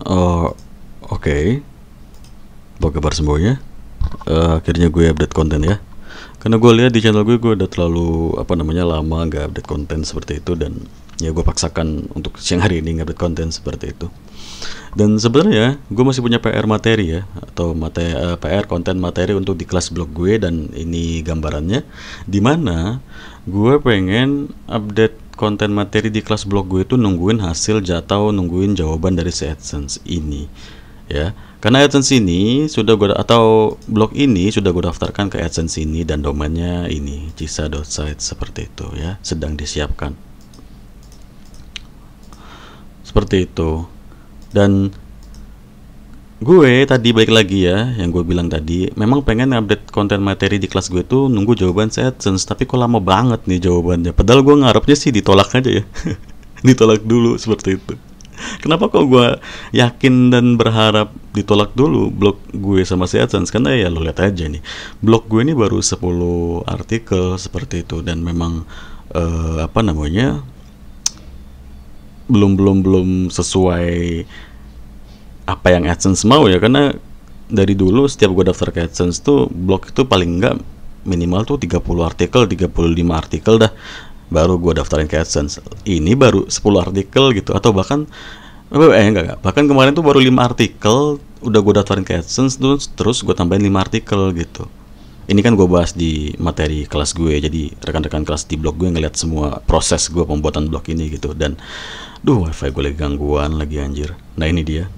Oh, oke. Apa kabar semuanya? Akhirnya gue update konten ya. Karena gue lihat di channel gue udah terlalu lama nggak update konten seperti itu, dan ya gue paksakan untuk siang hari ini update konten seperti itu. Dan sebenarnya gue masih punya PR materi ya, atau PR konten materi untuk di kelas blog gue, dan ini gambarannya dimana gue pengen update konten materi di kelas blog gue itu nungguin hasil atau nungguin jawaban dari si AdSense ini ya. Karena AdSense ini sudah gue, atau blog ini sudah gue daftarkan ke AdSense ini, dan domainnya ini cisa.site seperti itu ya, sedang disiapkan seperti itu. Dan gue tadi balik lagi ya, yang gue bilang tadi, memang pengen update konten materi di kelas gue tuh nunggu jawaban AdSense, tapi kok lama banget nih jawabannya. Padahal gue ngarepnya sih ditolak aja ya, ditolak dulu seperti itu. Kenapa kok gue yakin dan berharap ditolak dulu blog gue sama si AdSense? Karena ya lo lihat aja nih, blog gue ini baru 10 artikel seperti itu, dan memang belum sesuai apa yang AdSense mau ya. Karena dari dulu setiap gue daftar ke AdSense tuh blog itu paling enggak minimal tuh 30 artikel, 35 artikel dah baru gue daftarin ke AdSense. Ini baru 10 artikel gitu, atau bahkan enggak, bahkan kemarin tuh baru 5 artikel udah gue daftarin ke AdSense, terus gue tambahin 5 artikel gitu. Ini kan gue bahas di materi kelas gue, jadi rekan-rekan kelas di blog gue ngeliat semua proses gue pembuatan blog ini gitu. Dan wifi gue lagi gangguan lagi anjir. Nah ini dia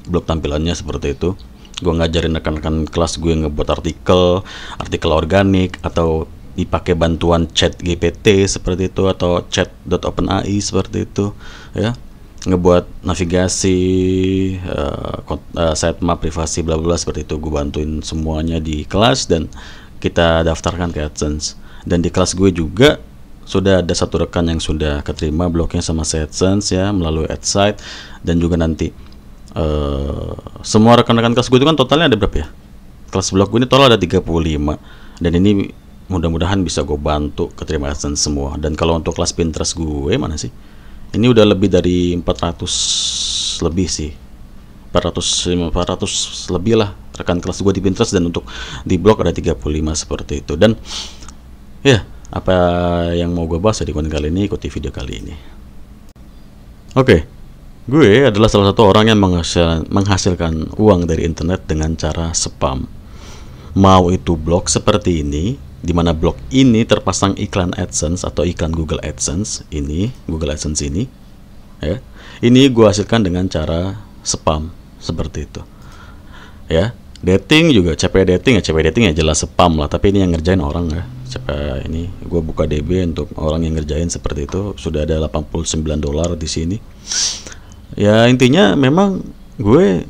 blog tampilannya seperti itu. Gue ngajarin rekan-rekan kelas gue ngebuat artikel organik, atau dipakai bantuan chat GPT seperti itu, atau chat.openai seperti itu ya, ngebuat navigasi, sitemap, privasi, bla bla seperti itu. Gue bantuin semuanya di kelas, dan kita daftarkan ke AdSense. Dan di kelas gue juga sudah ada satu rekan yang sudah keterima blognya sama AdSense ya, melalui AdSite. Dan juga nanti semua rekan-rekan kelas gue itu kan totalnya ada berapa ya, kelas blog gue ini total ada 35, dan ini mudah-mudahan bisa gue bantu keterima AdSense semua. Dan kalau untuk kelas Pinterest gue mana sih, ini udah lebih dari 400 lebih sih, 400 lebih lah rekan kelas gue di Pinterest, dan untuk di blog ada 35 seperti itu. Dan ya, apa yang mau gue bahas di konten kali ini, ikuti video kali ini. Oke, gue adalah salah satu orang yang menghasilkan uang dari internet dengan cara spam. Mau itu blog seperti ini, di mana blog ini terpasang iklan AdSense atau iklan Google AdSense ini, Google AdSense ini ya. Ini gue hasilkan dengan cara spam seperti itu ya. Dating juga, CP dating ya jelas spam lah, tapi ini yang ngerjain orang ya. CP ini gue buka DB untuk orang yang ngerjain seperti itu, sudah ada $89 di sini. Ya intinya memang gue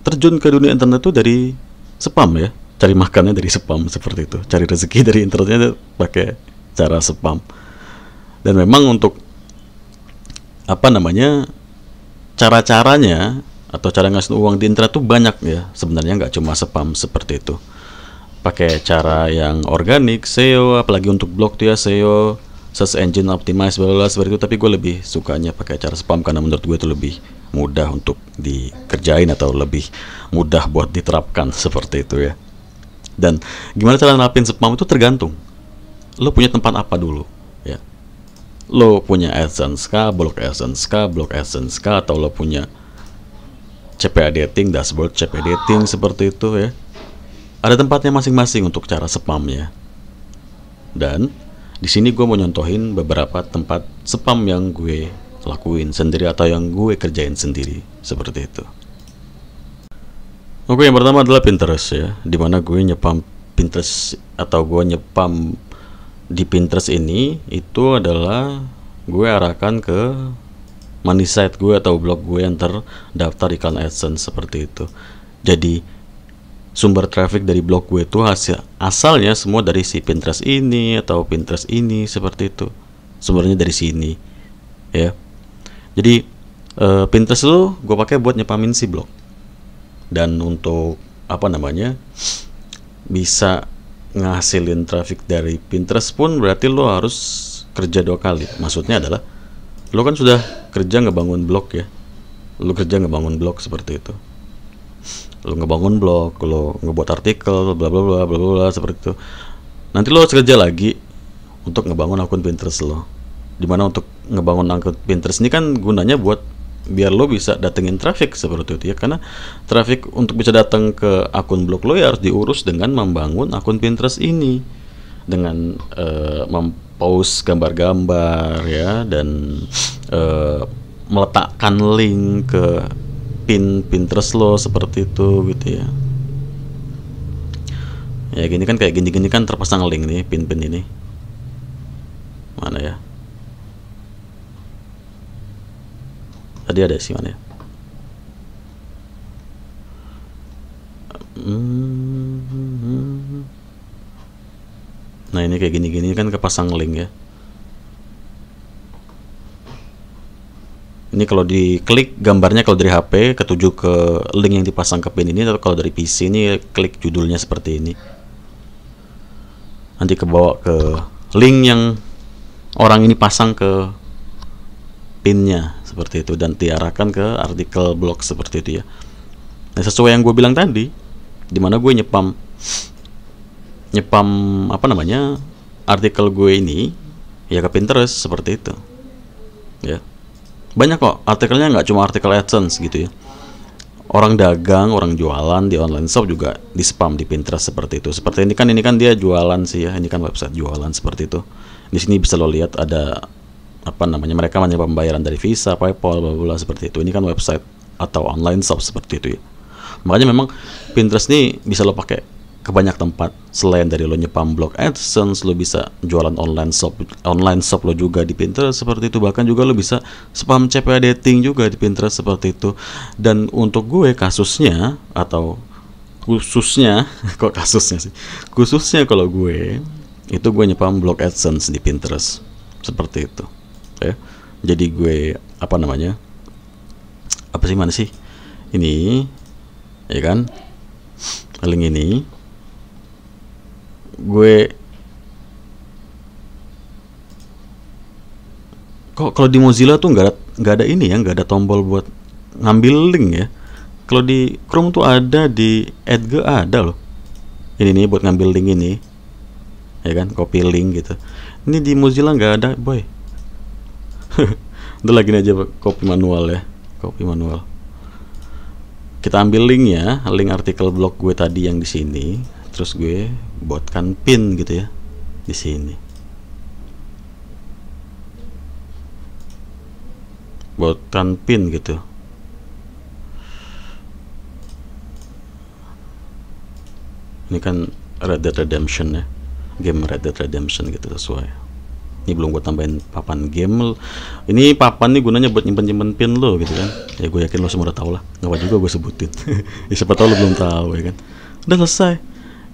terjun ke dunia internet tuh dari spam ya, cari makannya dari spam seperti itu, cari rezeki dari internetnya pakai cara spam. Dan memang untuk cara-caranya atau cara ngasih uang di internet tuh banyak ya sebenarnya, nggak cuma spam seperti itu. Pakai cara yang organik, SEO, apalagi untuk blog tuh ya, SEO, search engine optimize, seperti itu. Tapi gue lebih sukanya pakai cara spam, karena menurut gue itu lebih mudah untuk dikerjain, atau lebih mudah buat diterapkan seperti itu ya. Dan gimana cara nerapin spam itu tergantung lo punya tempat apa dulu ya. Lo punya AdSense kah, blog AdSense kah, atau lo punya CP editing, dashboard CP editing seperti itu ya. Ada tempatnya masing-masing untuk cara spamnya. Dan di sini gue mau nyontohin beberapa tempat spam yang gue lakuin sendiri, atau yang gue kerjain sendiri seperti itu. Oke, yang pertama adalah Pinterest ya, dimana gue nyepam Pinterest, atau gue nyepam di Pinterest ini itu adalah gue arahkan ke money site gue atau blog gue yang terdaftar iklan AdSense seperti itu. Jadi sumber traffic dari blog gue itu asalnya semua dari si Pinterest ini atau Pinterest ini seperti itu, sumbernya dari sini ya. Jadi Pinterest lo gue pakai buat nyepamin si blog. Dan untuk bisa ngasilin traffic dari Pinterest pun berarti lo harus kerja 2 kali. Maksudnya adalah lo kan sudah kerja ngebangun blog ya, Lu kerja ngebangun blog seperti itu, lu ngebangun blog, lu ngebuat artikel, bla bla bla bla bla seperti itu. Nanti lo harus kerja lagi untuk ngebangun akun Pinterest lo. Dimana untuk ngebangun akun Pinterest ini kan gunanya buat biar lo bisa datengin traffic seperti itu ya, karena traffic untuk bisa datang ke akun blog lo ya harus diurus dengan membangun akun Pinterest ini, dengan mempost gambar-gambar ya, dan meletakkan link ke pin Pinterest lo seperti itu gitu ya. Ya gini kan, kayak gini-gini kan terpasang link nih, pin-pin ini mana ya, tadi ada sih mana ya. Nah ini kayak gini-gini kan kepasang link ya. Ini kalau diklik gambarnya, kalau dari HP ketuju ke link yang dipasang ke pin ini, atau kalau dari PC ini klik judulnya seperti ini, nanti kebawa ke link yang orang ini pasang ke pinnya seperti itu, dan diarahkan ke artikel blog seperti itu ya. Nah sesuai yang gue bilang tadi, dimana gue nyepam apa namanya artikel gue ini ya ke Pinterest seperti itu ya. Banyak kok artikelnya, nggak cuma artikel AdSense gitu ya. Orang dagang, orang jualan di online shop juga di spam di Pinterest seperti itu. Seperti ini kan dia jualan sih ya. Ini kan website jualan seperti itu. Di sini bisa lo lihat ada apa namanya, mereka menyimpan pembayaran dari Visa, PayPal, bla bla seperti itu. Ini kan website atau online shop seperti itu ya. Makanya memang Pinterest nih bisa lo pakai ke banyak tempat. Selain dari lo nyepam blog AdSense, lo bisa jualan online shop lo juga di Pinterest seperti itu. Bahkan juga lo bisa spam CPA dating juga di Pinterest seperti itu. Dan untuk gue kasusnya, atau khususnya kok kasusnya sih, khususnya kalau gue itu gue nyepam blog AdSense di Pinterest seperti itu ya. Jadi gue apa namanya, apa sih, mana sih ini ya kan, link ini gue kok kalau di Mozilla tuh nggak ada ini ya, nggak ada tombol buat ngambil link ya. Kalau di Chrome tuh ada, di Edge ada loh ini nih buat ngambil link ini ya kan, copy link gitu. Ini di Mozilla nggak ada boy. Udah lagi aja copy manual ya, copy manual. Kita ambil linknya, link artikel blog gue tadi yang di sini, terus gue buatkan pin gitu ya di sini. Buatkan pin gitu. Ini kan Red Dead Redemption ya, game Red Dead Redemption gitu sesuai. Ini belum gue tambahin papan game. Ini papan nih gunanya buat nyimpen pin lo gitu kan. Ya gue yakin lo semua udah tahu lah. Nggak apa juga gue sebutin. Ya siapa tahu lo belum tahu ya kan. Udah selesai.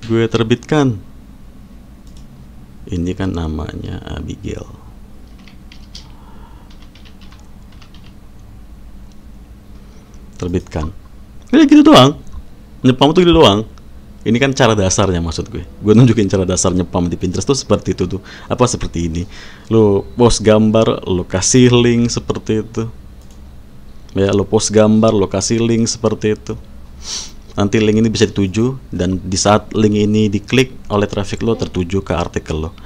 Gue terbitkan. Ini kan namanya Abigail. Terbitkan. Ya gitu doang. Nyepam tuh gitu doang. Ini kan cara dasarnya maksud gue. Gue nunjukin cara dasar nyepam di Pinterest tuh seperti itu tuh. Apa seperti ini. Lo post gambar, lo kasih link seperti itu. Ya, lo post gambar, lo kasih link seperti itu. Nanti link ini bisa dituju, dan di saat link ini diklik oleh traffic lo, tertuju ke artikel lo.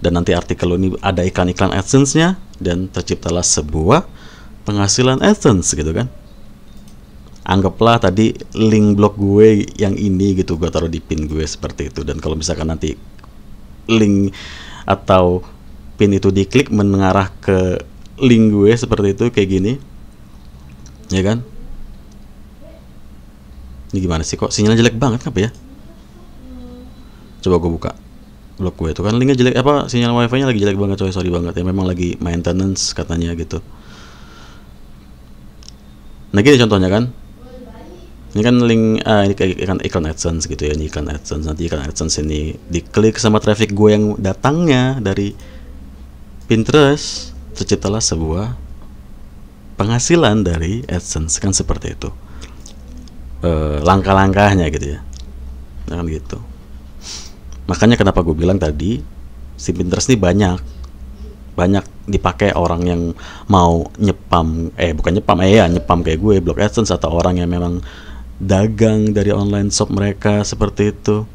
Dan nanti artikel lo ini ada iklan-iklan AdSense-nya, dan terciptalah sebuah penghasilan AdSense gitu kan. Anggaplah tadi link blog gue yang ini gitu, gue taruh di pin gue seperti itu. Dan kalau misalkan nanti link atau pin itu diklik mengarah ke link gue seperti itu, kayak gini ya kan. Ini gimana sih, kok sinyalnya jelek banget apa ya. Coba gue buka blog gue itu kan, linknya jelek, apa sinyal wifi nya lagi jelek banget coy, sorry banget ya, memang lagi maintenance katanya gitu. Nah gini contohnya kan, ini kan link ini kayak iklan AdSense gitu ya, ini iklan AdSense. Nanti iklan AdSense ini diklik sama traffic gue yang datangnya dari Pinterest, terciptalah sebuah penghasilan dari AdSense kan seperti itu. Langkah-langkahnya gitu ya, nah, kan gitu. Makanya kenapa gue bilang tadi si Pinterest ini banyak dipakai orang yang mau nyepam, bukan nyepam, ya nyepam kayak gue, blog AdSense, atau orang yang memang dagang dari online shop mereka seperti itu.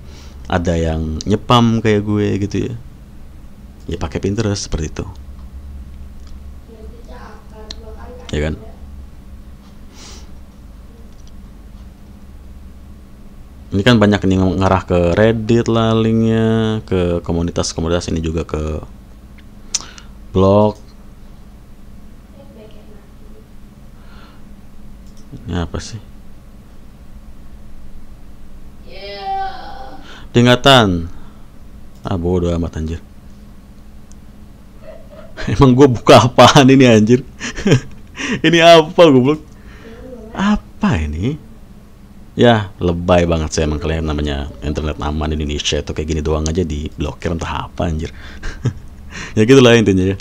Ada yang nyepam kayak gue gitu ya. Ya pakai Pinterest seperti itu. Ya kan? Ini kan banyak nih ngarah ke Reddit lah linknya, ke komunitas-komunitas ini juga ke blog. Ini apa sih? Tingkatan. Bodo amat anjir. Emang gue buka apaan ini anjir? Ini apa goblok? Apa ini? Ya lebay banget sih emang kalian, namanya internet aman Indonesia itu kayak gini doang aja di blokir entah apa anjir. Ya gitulah intinya ya.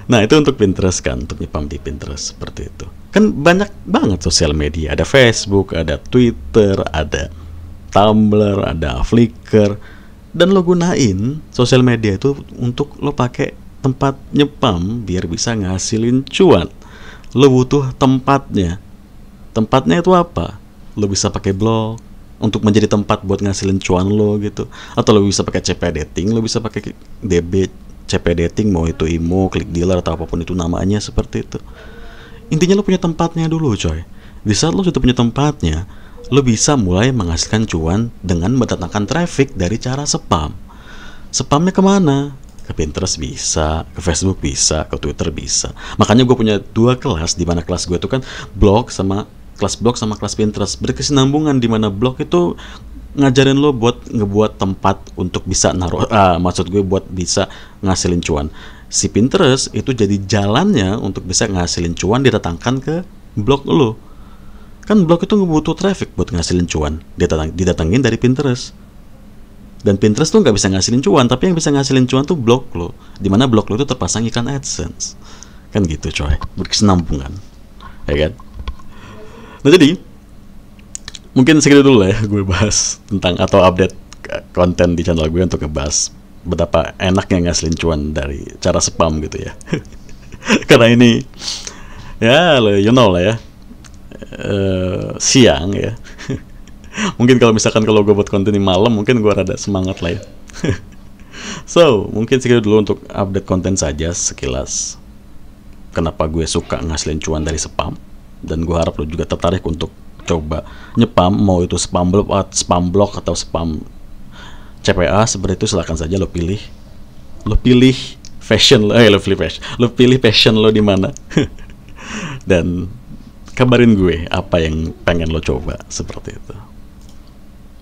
Nah itu untuk Pinterest kan, untuk nyepam di Pinterest seperti itu. Kan banyak banget sosial media, ada Facebook, ada Twitter, ada Tumblr, ada Flickr, dan lo gunain sosial media itu untuk lo pakai tempat nyepam biar bisa ngasilin cuan. Lo butuh tempatnya. Tempatnya itu apa? Lo bisa pakai blog untuk menjadi tempat buat ngasilin cuan lo gitu, atau lo bisa pakai CP dating, lo bisa pakai DB CP dating, mau itu IMO, Klik Dealer, atau apapun itu namanya seperti itu. Intinya lo punya tempatnya dulu coy. Di saat lo sudah punya tempatnya, lo bisa mulai menghasilkan cuan dengan mendatangkan traffic dari cara spam. Spamnya kemana? Ke Pinterest bisa, ke Facebook bisa, ke Twitter bisa. Makanya gue punya 2 kelas, di mana kelas gue itu kan blog sama kelas blog sama kelas Pinterest berkesinambungan, di mana blog itu ngajarin lo buat ngebuat tempat untuk bisa naruh, maksud gue buat bisa ngasilin cuan. Si Pinterest itu jadi jalannya untuk bisa ngasilin cuan didatangkan ke blog lo. Kan blog itu ngebutuh traffic buat ngasilin cuan, didatangin dari Pinterest. Dan Pinterest tuh nggak bisa ngasilin cuan, tapi yang bisa ngasilin cuan tuh blog lo, dimana blog lo itu terpasang iklan AdSense. Kan gitu coy, berkesinambungan, ya kan? Nah jadi mungkin segitu dulu ya gue bahas tentang atau update konten di channel gue untuk ngebahas betapa enaknya ngasilin cuan dari cara spam gitu ya. Karena ini ya you know lah ya, siang ya. Mungkin kalau misalkan kalau gue buat konten di malam mungkin gue rada semangat lah ya. So mungkin segitu dulu untuk update konten saja sekilas kenapa gue suka ngasilin cuan dari spam. Dan gue harap lo juga tertarik untuk coba nyepam, mau itu spam blog atau spam CPA seperti itu, silahkan saja lo pilih. Lo pilih fashion lo, lo pilih passion lo di mana. Dan kabarin gue apa yang pengen lo coba seperti itu.